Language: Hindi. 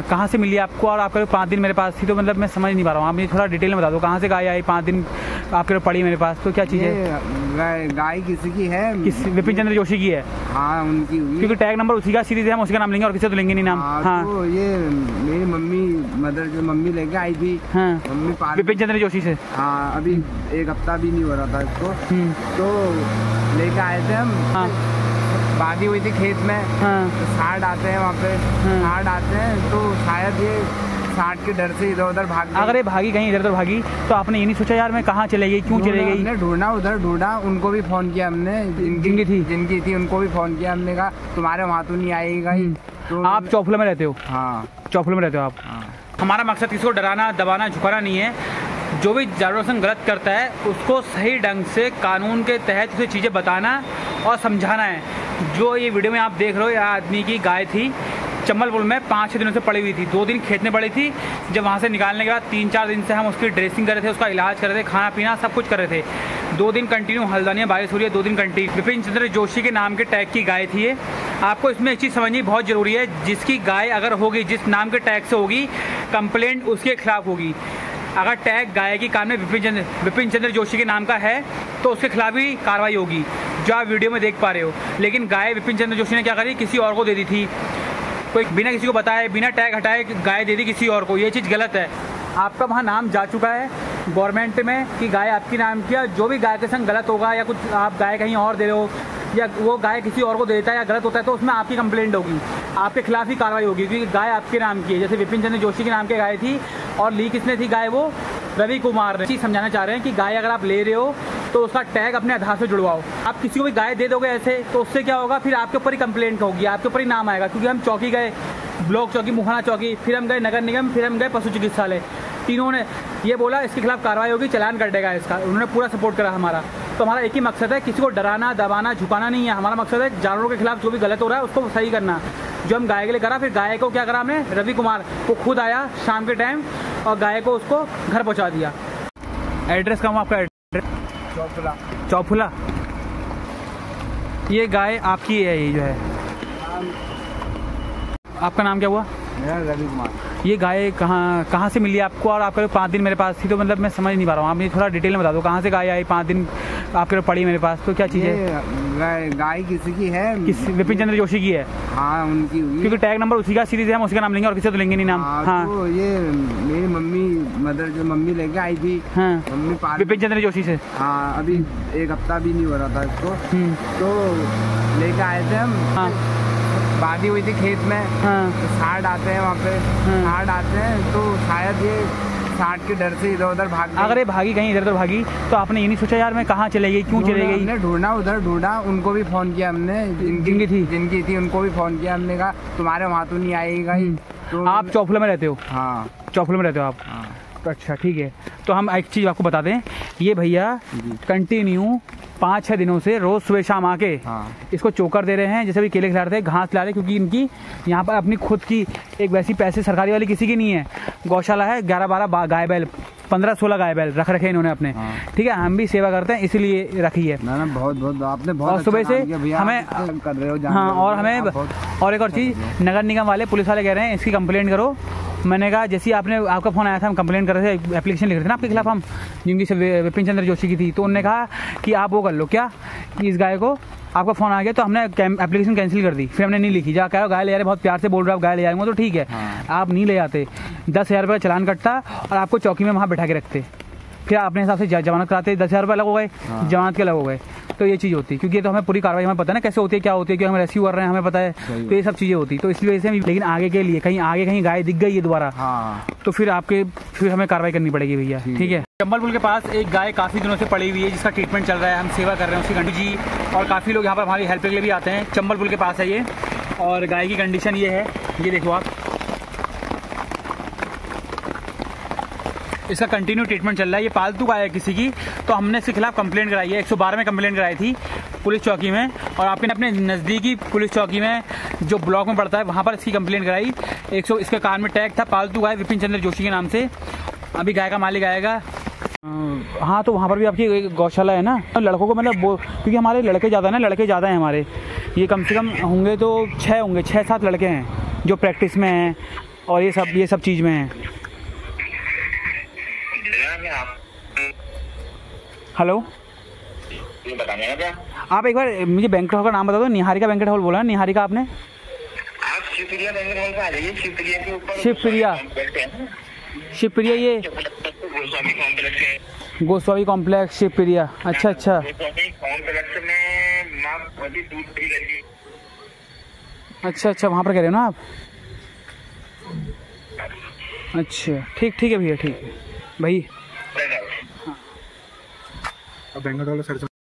कहाँ से मिली आपको और आपके 5 दिन मेरे पास थी, तो मतलब मैं समझ नहीं पा रहा हूँ, आप मुझे थोड़ा डिटेल में बता दो कहाँ से गाय आई 5 दिन आपके पड़ी मेरे पास, तो क्या चीज़ है? गाय किसी की है? विपिन चंद्र जोशी की है। हाँ उनकी हुई, क्योंकि टैग नंबर उसी का सीरीज है, हम उसी का नाम लेंगे और किसी तो लेंगे नहीं नाम। हाँ तो ये मेरी मदर जो मम्मी लेके आई थी। हाँ मम्मी विपिन चंद्र जोशी से। हाँ अभी 1 हफ्ता भी नहीं हो रहा था इसको, तो लेके आए थे हम। हाँ बागी हुई थी खेत में। हाँ तो सांड आते हैं वहाँ पे। सांड आते हैं तो शायद ये सांड के डर से इधर उधर भाग गई। अगर ये भागी कहीं इधर उधर भागी तो आपने ये नहीं सोचा यार मैं कहाँ चले गई, क्यों चले गई? हमने ढूंढा, उधर ढूंढा, उनको भी फोन किया हमने, जिनकी थी उनको भी फोन किया हमने, कहा तुम्हारे वहाँ तो नहीं आएगा ही। तो आप चौफुला में रहते हो? हाँ चौफुला में रहते हो आप। हाँ। हमारा मकसद किसी को डराना दबाना झुकाना नहीं है, जो भी जानवरों से गलत करता है उसको सही ढंग से कानून के तहत उसे चीज़ें बताना और समझाना है। जो ये वीडियो में आप देख रहे हो, यह आदमी की गाय थी चंबलपुर में 5-6 दिनों से पड़ी हुई थी, 2 दिन खेत में पड़ी थी। जब वहाँ से निकालने के बाद 3-4 दिन से हम उसकी ड्रेसिंग कर रहे थे, उसका इलाज कर रहे थे, खाना पीना सब कुछ कर रहे थे। 2 दिन कंटिन्यू हल्द्वानियाँ बारिश हो रही है, 2 दिन कंटिन्यू। विपिन चंद्र जोशी के नाम के टैग की गाय थी ये। आपको इसमें एक चीज़ समझनी बहुत ज़रूरी है, जिसकी गाय अगर होगी, जिस नाम के टैग से होगी, कंप्लेंट उसके खिलाफ होगी। अगर टैग गाय की कान में विपिन चंद्र जोशी के नाम का है तो उसके खिलाफ भी कार्रवाई होगी, जो आप वीडियो में देख पा रहे हो। लेकिन गाय विपिन चंद्र जोशी ने क्या करी, किसी और को दे दी थी, कोई बिना किसी को बताए, बिना टैग हटाए गाय दे दी किसी और को। ये चीज़ गलत है। आपका वहाँ नाम जा चुका है गवर्नमेंट में कि गाय आपकी नाम किया। जो भी गाय के संग गलत होगा या कुछ आप गाय कहीं और दे रहे हो या वो गाय किसी और को देता है या गलत होता है, तो उसमें आपकी कंप्लेंट होगी, आपके खिलाफ ही कार्रवाई होगी, क्योंकि गाय आपके नाम की है। जैसे विपिन चंद्र जोशी के नाम की गाय थी और ली किसने थी गाय, वो रवि कुमार ने। चीज़ समझाना चाह रहे हैं कि गाय अगर आप ले रहे हो तो उसका टैग अपने आधार से जुड़वाओ। आप किसी को भी गाय दे दोगे ऐसे तो उससे क्या होगा, फिर आपके ऊपर ही कंप्लेंट होगी, आपके ऊपर ही नाम आएगा। क्योंकि हम चौकी गए, ब्लॉक चौकी, मुहाना चौकी, फिर हम गए नगर निगम, फिर हम गए पशु चिकित्सालय, तीनों ने ये बोला इसके खिलाफ कार्रवाई होगी, चालान कर देगा इसका। उन्होंने पूरा सपोर्ट करा हमारा। तो हमारा एक ही मकसद है, किसी को डराना दबाना झुकाना नहीं है। हमारा मकसद है जानवरों के खिलाफ जो भी गलत हो रहा है उसको सही करना। जो हम गाय के लिए करा, फिर गाय को क्या करा हमने, रवि कुमार वो खुद आया शाम के टाइम और गाय को उसको घर पहुँचा दिया। एड्रेस का आपका एड्रेस? चौफुला। चौफुला। ये गाय आपकी है, ये जो है। आपका नाम क्या हुआ? मेरा रवि कुमार। ये गाय कहाँ से मिली आपको और आपके 5 दिन मेरे पास थी, तो मतलब मैं समझ नहीं पा रहा हूँ, आप मुझे थोड़ा डिटेल में बता दो कहाँ से गाय आई 5 दिन आपके पड़ी मेरे पास, तो क्या चीज़ है? गाय किसी की है? विपिन चंद्र जोशी की है। हाँ उनकी हुई, क्योंकि टैग नंबर उसी का सीरीज है, हम उसी का नाम लेंगे और किसी तो लेंगे नहीं नाम। हाँ तो ये मेरी मदर जो मम्मी लेके आई थी। हाँ मम्मी विपिन चंद्र जोशी से। हाँ अभी 1 हफ्ता भी नहीं हो रहा था इसको, तो लेके आए थे हम। हाँ बागी हुई थी खेत में। हाँ तो सांड आते हैं वहाँ पे। सांड आते हैं तो शायद ये सांड के डर से इधर उधर भाग गई। अगर ये भागी कहीं इधर उधर भागी तो आपने ये नहीं सोचा यार मैं कहाँ चले गई, क्यों चले गई? हमने ढूंढा, उधर ढूंढा, उनको भी फोन किया हमने, जिनकी थी उनको भी फोन किया हमने, कहा तुम्हारे वहाँ तो नहीं आएगा ही। तो आप चौफुला में रहते हो? हाँ चौफुला में रहते हो आप। हाँ। अच्छा ठीक है, तो हम एक चीज़ आपको बता दें, ये भैया कंटिन्यू 5-6 दिनों से रोज सुबह शाम आके इसको चोकर दे रहे हैं, जैसे भी केले खिला रहे थे, घास खिला रहे, क्योंकि इनकी यहाँ पर अपनी खुद की एक वैसी पैसे सरकारी वाली किसी की नहीं है, गौशाला है, 11-12 गाय बैल, 15-16 गाय बैल रख रखे इन्होंने अपने। ठीक है, हम भी सेवा करते हैं इसीलिए रखी है। ना बहुत आपने बहुत सुबह से हमें कर रहे हो। हाँ, और हमें और एक और चीज़, नगर निगम वाले पुलिस वाले कह रहे हैं इसकी कंप्लेंट करो। मैंने कहा जैसे आपका फ़ोन आया था, हम कंप्लेंट कर रहे थे, एप्लीकेशन लिख रहे थे ना आपके खिलाफ हम, जिनकी से विपिन चंद्र जोशी की थी, तो उन्होंने कहा कि आप वो कर लो क्या, कि इस गाय को आपका फ़ोन आ गया तो हमने एप्लीकेशन कैंसिल कर दी, फिर हमने नहीं लिखी। जा कह रहा गाय ले जा रहे, बहुत प्यार से बोल रहे हो आप गाय ले जाएंगे तो ठीक है। आप नहीं ले जाते, 10,000 रुपये का चलान कटता और आपको चौकी में वहाँ बैठा के रखते, फिर अपने हिसाब से जमानत कराते, 10,000 रुपये अलग हो गए, जमानत के अलग हो गए। तो ये चीज़ होती, क्योंकि ये तो हमें पूरी कार्रवाई हमें पता है ना कैसे होती है, क्या होती है, क्यों हम रेस्क्यू कर रहे हैं हमें पता है, तो ये सब चीज़ें होती, तो इसलिए वजह से। लेकिन आगे के लिए कहीं गाय दिख गई है दोबारा, तो फिर हमें कार्रवाई करनी पड़ेगी भैया। ठीक है। चंबलपुर के पास एक गाय काफ़ी दिनों से पड़ी हुई है, जिसका ट्रीटमेंट चल रहा है, हम सेवा कर रहे हैं उसकी कंडी जी, और काफ़ी लोग यहाँ पर हमारी हेल्प के लिए भी आते हैं। चंबलपुर के पास है ये, और गाय की कंडीशन ये है, ये देखो आप, इसका कंटिन्यू ट्रीटमेंट चल रहा है। ये पालतू गाय है किसी की, तो हमने इसके खिलाफ कंप्लेंट कराई है, 112 में कंप्लेंट कराई थी पुलिस चौकी में, और आपने अपने नज़दीकी पुलिस चौकी में जो ब्लॉक में पड़ता है वहाँ पर इसकी कंप्लेंट कराई। 100 इसके कान में टैग था, पालतू गाय विपिन चंद्र जोशी के नाम से। अभी गाय का मालिक आएगा। हाँ, तो वहाँ पर भी आपकी गौशाला है ना, लड़कों को मतलब वो, क्योंकि हमारे लड़के ज़्यादा हैं हमारे, ये कम से कम होंगे तो 6 होंगे, 6-7 लड़के हैं जो प्रैक्टिस में हैं, और ये सब चीज़ में है। हेलो, ये बताने का आप एक बार मुझे बैंकेट हॉल का नाम बता दो। निहारिका बैंकेट हॉल बोला ना? निहारिका आपने? आप शिवप्रिया बैंकेट हॉल पे आ जाइए। शिवप्रिया के ऊपर शिवप्रिया ये गोस्वामी कॉम्प्लेक्स है। गोस्वामी कॉम्प्लेक्स शिवप्रिया। अच्छा अच्छा गोस्वामी कॉम्प्लेक्स में माँ अभी दूध फ्री करके। अच्छा अच्छा, वहाँ पर कह रहे हो ना आप? अच्छा ठीक है भैया, ठीक है भाई। Banquet hall sir